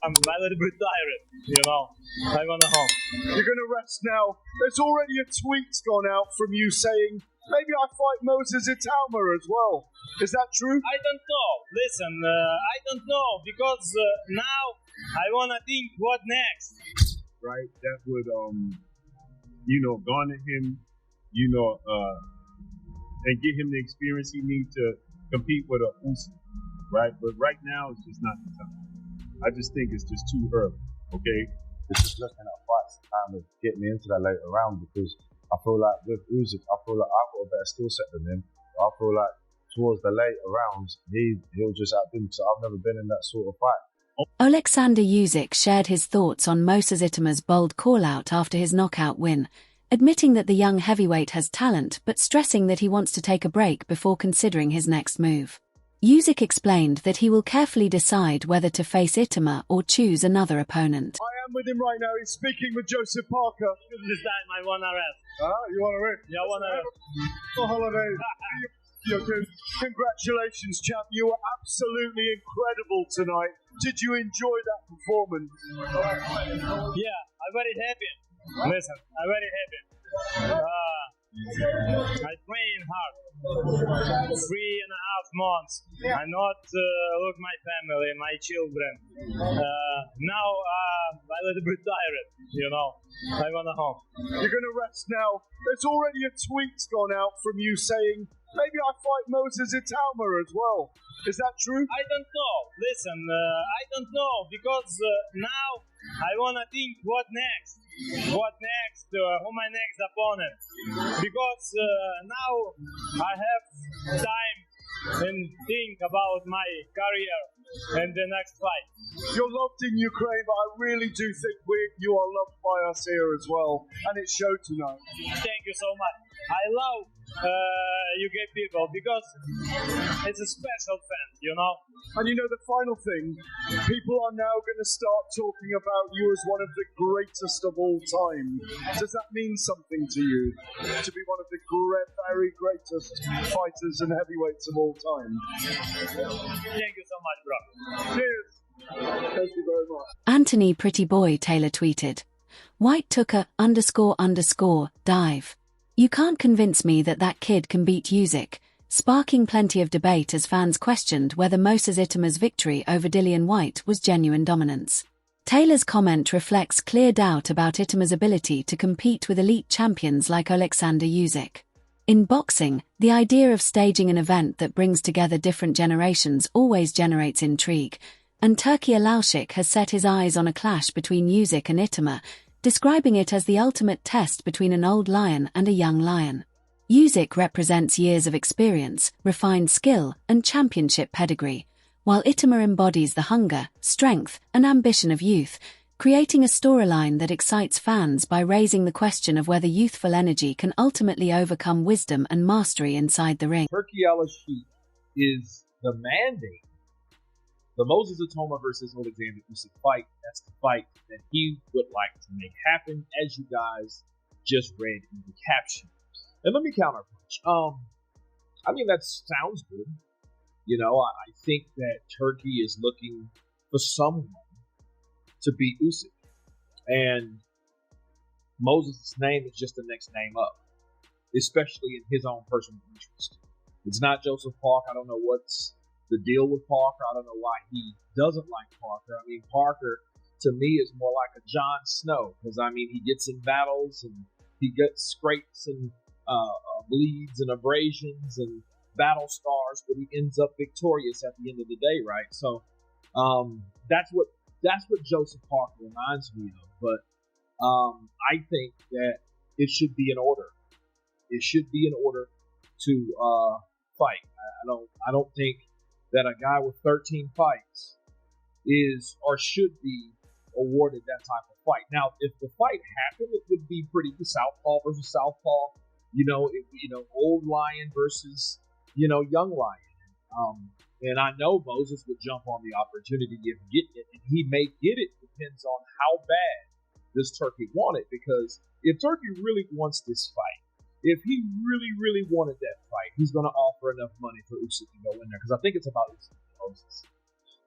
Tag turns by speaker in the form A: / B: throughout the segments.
A: I'm a little bit tired, I wanna home.
B: You're going to rest now. There's already a tweet gone out from you saying, maybe I fight Moses Itauma as well. Is that true?
A: I don't know. Listen, I don't know because now I wanna think what next.
C: Right? That would, garner him, and get him the experience he needs to compete with a Usyk, right? But right now, it's just not the time. I just think it's just too early, okay?
D: It's just looking at fights to kind of get me into that later round because I feel like with Usyk, I feel like I've got a better skill set than him. I feel like towards the later rounds, he'll just outdo me because I've never been in that sort of fight.
E: Oleksandr Usyk shared his thoughts on Moses Itauma's bold call-out after his knockout win, admitting that the young heavyweight has talent but stressing that he wants to take a break before considering his next move. Usyk explained that he will carefully decide whether to face Itauma or choose another opponent.
B: I am with him right now. He's speaking with Joseph Parker.
A: This time I wanna rest.
B: You want to rest?
A: Yeah, I wanna rest.
B: For holidays. Congratulations, champ. You were absolutely incredible tonight. Did you enjoy that performance?
A: Yeah, I'm very happy. Listen, I'm very happy. I train hard. 3.5 months. I not look my family, my children. Now I'm a little bit tired, I wanna home.
B: You're going to rest now. There's already a tweet gone out from you saying, maybe I fight Moses Itauma as well. Is that true?
A: I don't know. Listen, I don't know because now I wanna think what next. What next? Who my next opponent? Because now I have time and think about my career and the next fight.
B: You're loved in Ukraine, but I really do think you are loved by us here as well, and it showed tonight.
A: Thank you so much. I love UK people because it's a special fan,
B: And the final thing, people are now going to start talking about you as one of the greatest of all time. Does that mean something to you, to be one of the very greatest fighters and heavyweights of all time?
A: Thank you so much, bro.
B: Cheers. Thank you very much.
E: Anthony Pretty Boy Taylor tweeted, White took a _ dive. You can't convince me that kid can beat Usyk, sparking plenty of debate as fans questioned whether Moses Itauma's victory over Dillian Whyte was genuine dominance. Taylor's comment reflects clear doubt about Itauma's ability to compete with elite champions like Oleksandr Usyk. In boxing, the idea of staging an event that brings together different generations always generates intrigue, and Turkey Usyk has set his eyes on a clash between Usyk and Itauma, describing it as the ultimate test between an old lion and a young lion. Usyk represents years of experience, refined skill, and championship pedigree, while Itauma embodies the hunger, strength, and ambition of youth, creating a storyline that excites fans by raising the question of whether youthful energy can ultimately overcome wisdom and mastery inside the ring.
F: Turkey Usyk is the mandate. The Moses Itauma versus Oleksandr Usyk fight, that's the fight that he would like to make happen, as you guys just read in the caption. And let me counterpunch. That sounds good. I think that Turkey is looking for someone to beat Usyk. And Moses' name is just the next name up, especially in his own personal interest. It's not Joseph Parker. I don't know what's the deal with Parker. I don't know why he doesn't like Parker. Parker, to me, is more like a Jon Snow because, he gets in battles and he gets scrapes and bleeds and abrasions and battle scars, but he ends up victorious at the end of the day, right? So that's what Joseph Parker reminds me of. But I think that it should be in order. It should be in order to fight. I don't think that a guy with 13 fights is or should be awarded that type of fight. Now, if the fight happened, it would be pretty Southpaw versus Southpaw. Old lion versus young lion. And I know Moses would jump on the opportunity of getting it, and he may get it. Depends on how bad does Turkey want it. Because if Turkey really wants this fight, if he really, really wanted that fight, he's going to offer enough money for Usyk to go in there. Because I think it's about Usyk and Moses.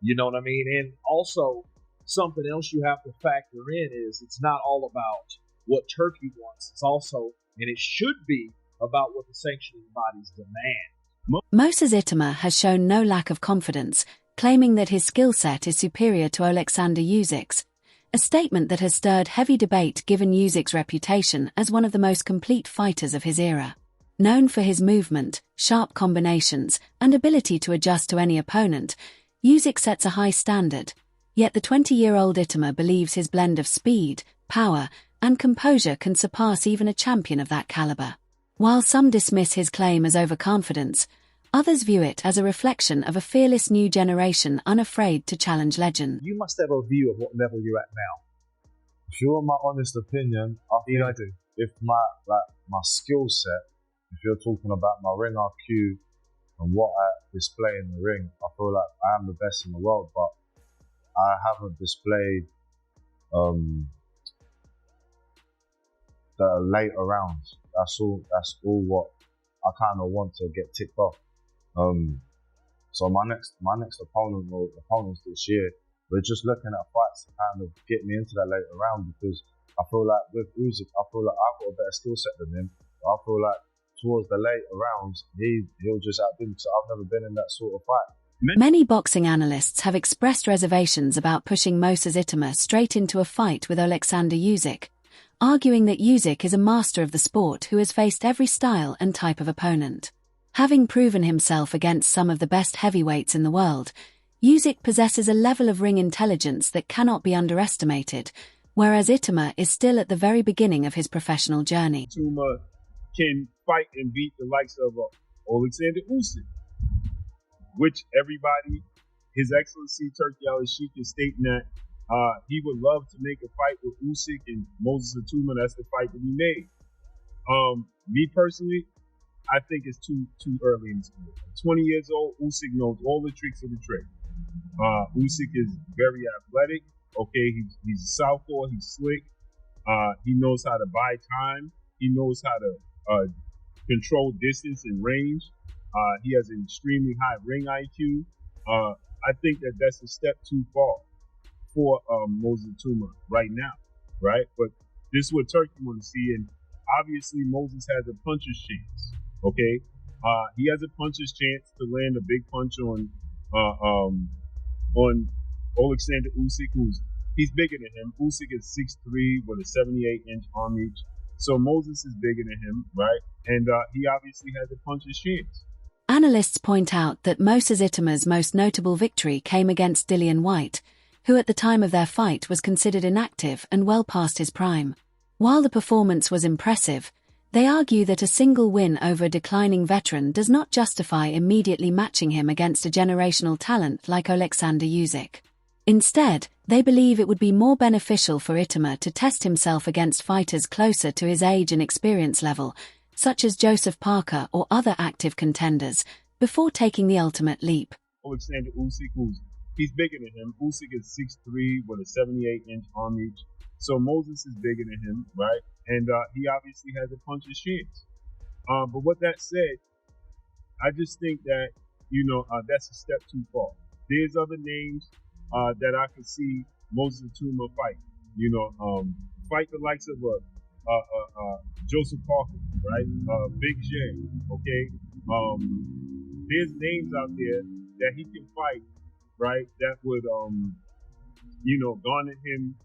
F: You know what I mean? And also, something else you have to factor in is it's not all about what Turkey wants. It's also, and it should be, about what the sanctioning bodies demand.
E: Moses Itauma has shown no lack of confidence, claiming that his skill set is superior to Oleksandr Usyk's, a statement that has stirred heavy debate given Usyk's reputation as one of the most complete fighters of his era. Known for his movement, sharp combinations, and ability to adjust to any opponent, Usyk sets a high standard, yet the 20-year-old Itauma believes his blend of speed, power, and composure can surpass even a champion of that caliber. While some dismiss his claim as overconfidence, others view it as a reflection of a fearless new generation unafraid to challenge legend.
G: You must have a view of what level you're at now.
D: If you want my honest opinion, I do. If my skill set, if you're talking about my ring IQ and what I display in the ring, I feel like I am the best in the world, but I haven't displayed the later rounds. That's all what I kind of want to get ticked off. So my next opponent or opponents this year, we're just looking at fights to kind of get me into that later round, because I feel like with Usyk, I feel like I've got a better skill set than him. I feel like towards the later rounds, he'll just outdo me, so I've never been in that sort of fight.
E: Many boxing analysts have expressed reservations about pushing Moses Itauma straight into a fight with Oleksandr Usyk, arguing that Usyk is a master of the sport who has faced every style and type of opponent. Having proven himself against some of the best heavyweights in the world, Usyk possesses a level of ring intelligence that cannot be underestimated, whereas Itauma is still at the very beginning of his professional journey.
C: Itauma can fight and beat the likes of Oleksandr Usyk, which everybody, His Excellency Turki Al-Sheikh is stating that he would love to make a fight with Usyk and Moses Itauma. That's the fight to be made. Me personally, I think it's too early in school. 20 years old, Usyk knows all the tricks of the trade. Usyk is very athletic. Okay, he's a southpaw. He's slick. He knows how to buy time. He knows how to control distance and range. He has an extremely high ring IQ. I think that's a step too far for Moses Itauma right now, right? But this is what Turkey want to see, and obviously Moses has a puncher's chance. Okay, he has a puncher's chance to land a big punch on Oleksandr Usyk, he's bigger than him. Usyk is 6'3" with a 78-inch arm reach, so Moses is bigger than him, right? And he obviously has a puncher's chance.
E: Analysts point out that Moses Itauma's most notable victory came against Dillian Whyte, who at the time of their fight was considered inactive and well past his prime. While the performance was impressive, they argue that a single win over a declining veteran does not justify immediately matching him against a generational talent like Oleksandr Usyk. Instead, they believe it would be more beneficial for Itauma to test himself against fighters closer to his age and experience level, such as Joseph Parker or other active contenders, before taking the ultimate leap.
C: Oleksandr Usyk, he's bigger than him. Usyk is 6'3" with a 78-inch arm reach, so Moses is bigger than him, right? And he obviously has a puncher's chance. But with that said, I just think that, that's a step too far. There's other names that I could see Moses Itauma fight. Fight the likes of Joseph Parker, right? Big J, okay? There's names out there that he can fight, right? That would, garner him,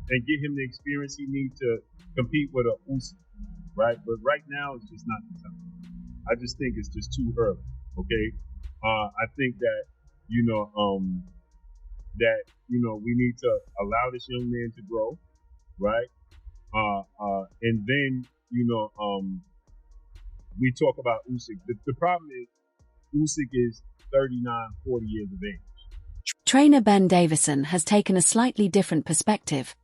C: and get him the experience he needs to compete with a Usyk, right? But right now, it's just not the time. I just think it's just too early, okay? I think that, we need to allow this young man to grow, right? And then, we talk about Usyk. The problem is Usyk is 39, 40 years of age.
E: Trainer Ben Davison has taken a slightly different perspective,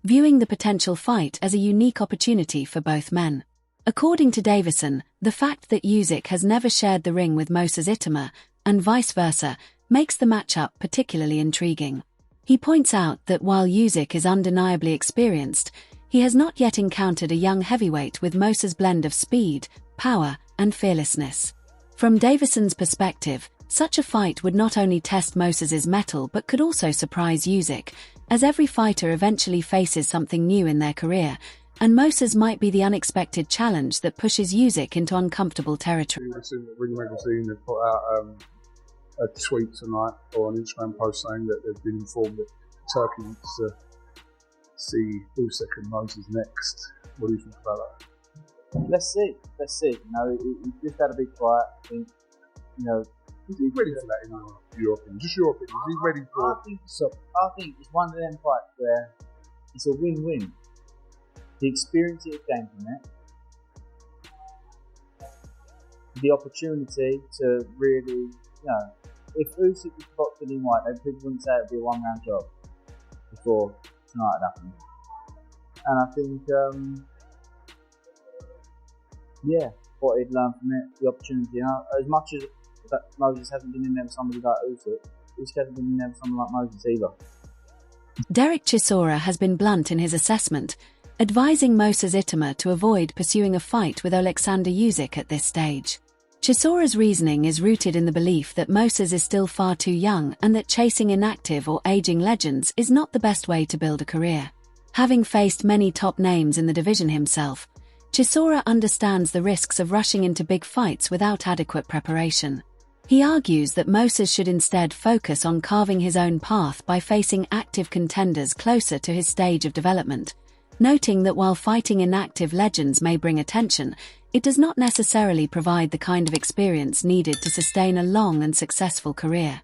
E: viewing the potential fight as a unique opportunity for both men. According to Davison, the fact that Usyk has never shared the ring with Moses Itauma, and vice versa, makes the matchup particularly intriguing. He points out that while Usyk is undeniably experienced, he has not yet encountered a young heavyweight with Moses' blend of speed, power, and fearlessness. From Davison's perspective, Such a fight would not only test Moses' mettle but could also surprise Usyk, as every fighter eventually faces something new in their career, and Moses might be the unexpected challenge that pushes Usyk into uncomfortable territory.
B: I've seen the Ring Magazine have put out a tweet tonight or an Instagram post saying that they've been informed that Turkey wants to see Usyk and Moses next. What do you think about that?
H: Let's see. You know, he just had a big fight. I think, you know,
B: is he ready for that in your opinion? Just your opinion. Is he ready for
H: I think it's one of them fights where it's a win-win. The experience he gained from it, the opportunity to really, you know, if Usyk was fought Dillian Whyte, then people wouldn't say it would be a one-round job before tonight had happened. And I think, what he'd learned from it, the opportunity. You know, as much as that Moses hasn't been in there with somebody like Usyk hasn't been in there with someone like Moses either.
E: Derek Chisora has been blunt in his assessment, advising Moses Itauma to avoid pursuing a fight with Oleksandr Usyk at this stage. Chisora's reasoning is rooted in the belief that Moses is still far too young and that chasing inactive or aging legends is not the best way to build a career. Having faced many top names in the division himself, Chisora understands the risks of rushing into big fights without adequate preparation. He argues that Moses should instead focus on carving his own path by facing active contenders closer to his stage of development, noting that while fighting inactive legends may bring attention, it does not necessarily provide the kind of experience needed to sustain a long and successful career.